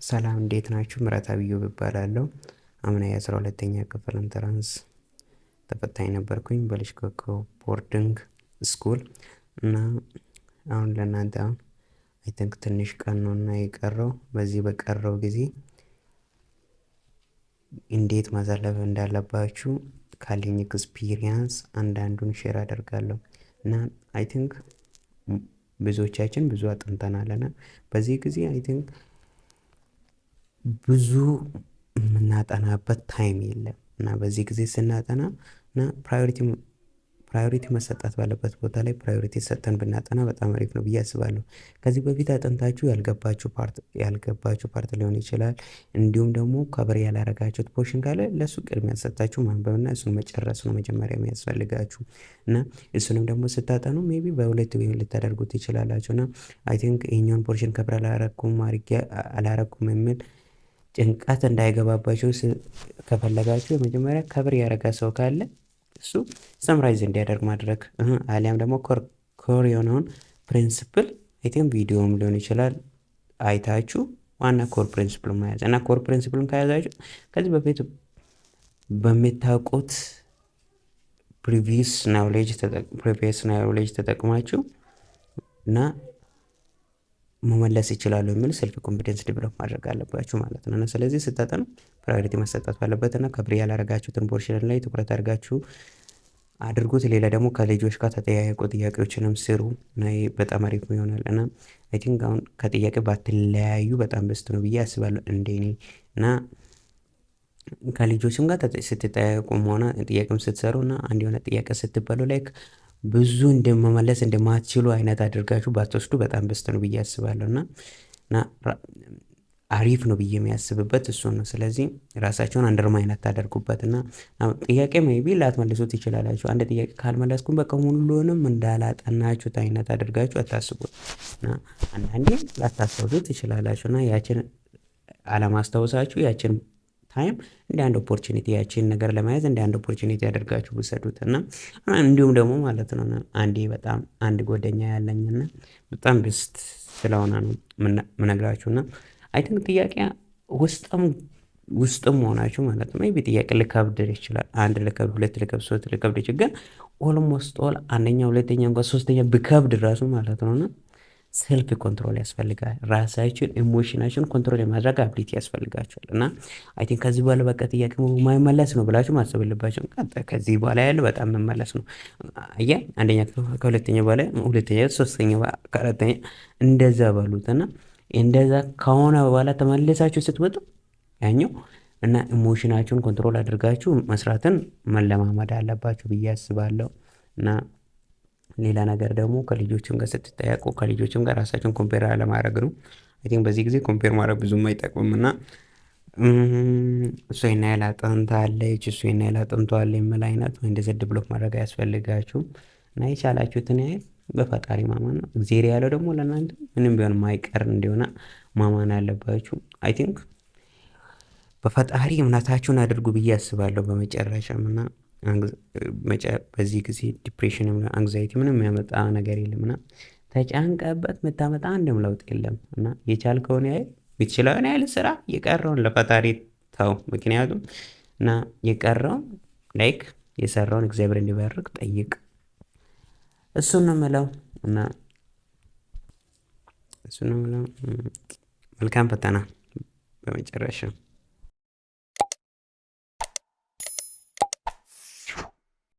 ሰላም እንዴት ናችሁ? ምህረተአብ ኢዮብ እባላለሁ። አምና የ12ኛ ክፍል ኢንትራንስ ተፈታኝ ነበርኩኝ በልጅ ኮከብ ቦርዲንግ ስኩል እና አሁን ለእናንተ አይ ቲንክ ትንሽ ቀን ነውና የቀረው። በዚህ በቀረው ጊዜ እንዴት ማሳለፍ እንዳለባችሁ ካለኝ ኤክስፒሪየንስ አንዳንዱን ሼር አደርጋለሁ እና አይ ቲንክ ብዙዎቻችን ብዙ አጥንተናልና በዚህ ጊዜ አይ ቲንክ ብዙ የምናጠናበት ታይም የለም እና በዚህ ጊዜ ስናጠና እና ፕራዮሪቲ መሰጠት ባለበት ቦታ ላይ ፕራዮሪቲ ሰጠን ብናጠና በጣም አሪፍ ነው ብዬ አስባለሁ። ከዚህ በፊት አጥንታችሁ ያልገባችሁ ፓርት ሊሆን ይችላል። እንዲሁም ደግሞ ከበር ያላረጋችሁት ፖርሽን ካለ ለሱ ቅድሚያ ሰጣችሁ ማንበብና እሱን መጨረስ ነው መጀመሪያ የሚያስፈልጋችሁ እና እሱንም ደግሞ ስታጠኑ ሜቢ በሁለት ወይ ልታደርጉት ትችላላችሁ እና አይ ቲንክ ይሄኛውን ፖርሽን ከበር አላረኩም የሚል ጭንቀት እንዳይገባባችሁ ከፈለጋችሁ የመጀመሪያ ከበር ያረጋ ሰው ካለ እሱ ሰምራይዝ እንዲያደርግ ማድረግ አሊያም ደግሞ ኮር የሆነውን ፕሪንሲፕል አይ ቲንክ ቪዲዮም ሊሆን ይችላል አይታችሁ ዋና ኮር ፕሪንሲፕል መያዝ እና ኮር ፕሪንሲፕልን ከያዛችሁ ከዚህ በፊት በምታውቁት ፕሪቪየስ ናውሌጅ ተጠቅማችሁ እና መመለስ ይችላሉ የሚል ሰልፍ ኮንፊደንስ ዲቨሎፕ ማድረግ አለባችሁ ማለት ነው። ስለዚህ ስታጠኑ ፕራዮሪቲ መሰጠት ባለበት እና ከበር ያላረጋችሁትን ፖርሽን ላይ ትኩረት አድርጋችሁ አድርጉት። ሌላ ደግሞ ከልጆች ጋር ተጠያየቁ፣ ጥያቄዎችንም ስሩ እና በጣም አሪፍ ይሆናል እና አይ ቲንክ አሁን ከጥያቄ ባትለያዩ በጣም በስት ነው ብዬ አስባለሁ እንደኔ እና ከልጆችም ጋር ስትጠያየቁም ሆነ ጥያቄም ስትሰሩ እና አንድ የሆነ ጥያቄ ስትባሉ ላይክ ብዙ እንደመመለስ እንደማትችሉ አይነት አድርጋችሁ ባትወስዱ በጣም በስት ነው ብዬ አስባለሁ እና አሪፍ ነው ብዬ የሚያስብበት እሱ ነው። ስለዚህ ራሳቸውን አንደርማይን አታደርጉበት እና ጥያቄ ሜቢ ላትመልሱት ይችላላችሁ። አንድ ጥያቄ ካልመለስኩም በቃ ሁሉንም እንዳላጠናችሁት አይነት አድርጋችሁ አታስቡት እና አንዳንዴ ላታስታውሱት ትችላላችሁ እና ያችን አለማስታወሳችሁ ያችን ታይም እንደ አንድ ኦፖርቹኒቲ ያችን ነገር ለመያዝ እንደ አንድ ኦፖርቹኒቲ ያደርጋችሁ ብትሰዱት እና እንዲሁም ደግሞ ማለት ነው በጣም አንድ ጓደኛ ያለኝና በጣም ብስት ስለሆነ ነው የምነግራችሁና አይ ቲንክ ጥያቄ ውስጥም ሆናችሁ ማለት ነው ሜቢ ጥያቄ ልከብድ ይችላል። አንድ ልከብድ፣ ሁለት ልከብድ፣ ሶስት ልከብድ ይችላል። ግን ኦልሞስት ኦል አንደኛ፣ ሁለተኛ እንኳን ሶስተኛ ብከብድ ራሱ ማለት ነውና ሰልፍ ኮንትሮል ያስፈልጋል። ራሳችሁን ኢሞሽናችሁን ኮንትሮል የማድረግ አቢሊቲ ያስፈልጋችኋል እና አይ ቲንክ ከዚህ በኋላ በቃ ጥያቄ የማይመለስ ነው ብላችሁ ማሰብ የለባችሁም። ከዚህ በኋላ ያለው በጣም መመለስ ነው። አንደኛ ከሁለተኛ በኋላ ሁለተኛ፣ ሶስተኛ፣ ከአራተኛ እንደዛ በሉትና እንደዛ ከሆነ በኋላ ተመልሳችሁ ስትመጡ ያኛው እና ኢሞሽናችሁን ኮንትሮል አድርጋችሁ መስራትን መለማመድ አለባችሁ ብዬ አስባለሁ እና ሌላ ነገር ደግሞ ከልጆችም ጋር ስትጠያቁ ከልጆችም ጋር ራሳችሁን ኮምፔር አለማድረግ ነው። አይ ቲንክ በዚህ ጊዜ ኮምፔር ማድረግ ብዙም አይጠቅምም እና እሱ ይሄን ያህል አጥንታለች እሱ ይሄን ያህል አጥንቷል የሚል አይነት እንደዚህ ዴቨሎፕ ማድረግ አያስፈልጋችሁም እና የቻላችሁትን ያህል በፈጣሪ ማመን ነው። እግዚአብሔር ያለው ደግሞ ለእናንተ ምንም ቢሆን ማይቀር እንደሆነ ማመን አለባችሁ። አይ ቲንክ በፈጣሪ እምነታችሁን አድርጉ ብዬ አስባለሁ። በመጨረሻም እና በዚህ ጊዜ ዲፕሬሽን አንግዛይቲ ምንም የሚያመጣ ነገር የለም እና ተጨንቀበት የምታመጣ አንድም ለውጥ የለም እና የቻልከውን ያህል የምትችለውን ያህል ስራ፣ የቀረውን ለፈጣሪ ተው። ምክንያቱም እና የቀረውን ላይክ የሰራውን እግዚአብሔር እንዲባርክ ጠይቅ። እሱን ነው የምለው እና መልካም ፈተና በመጨረሻ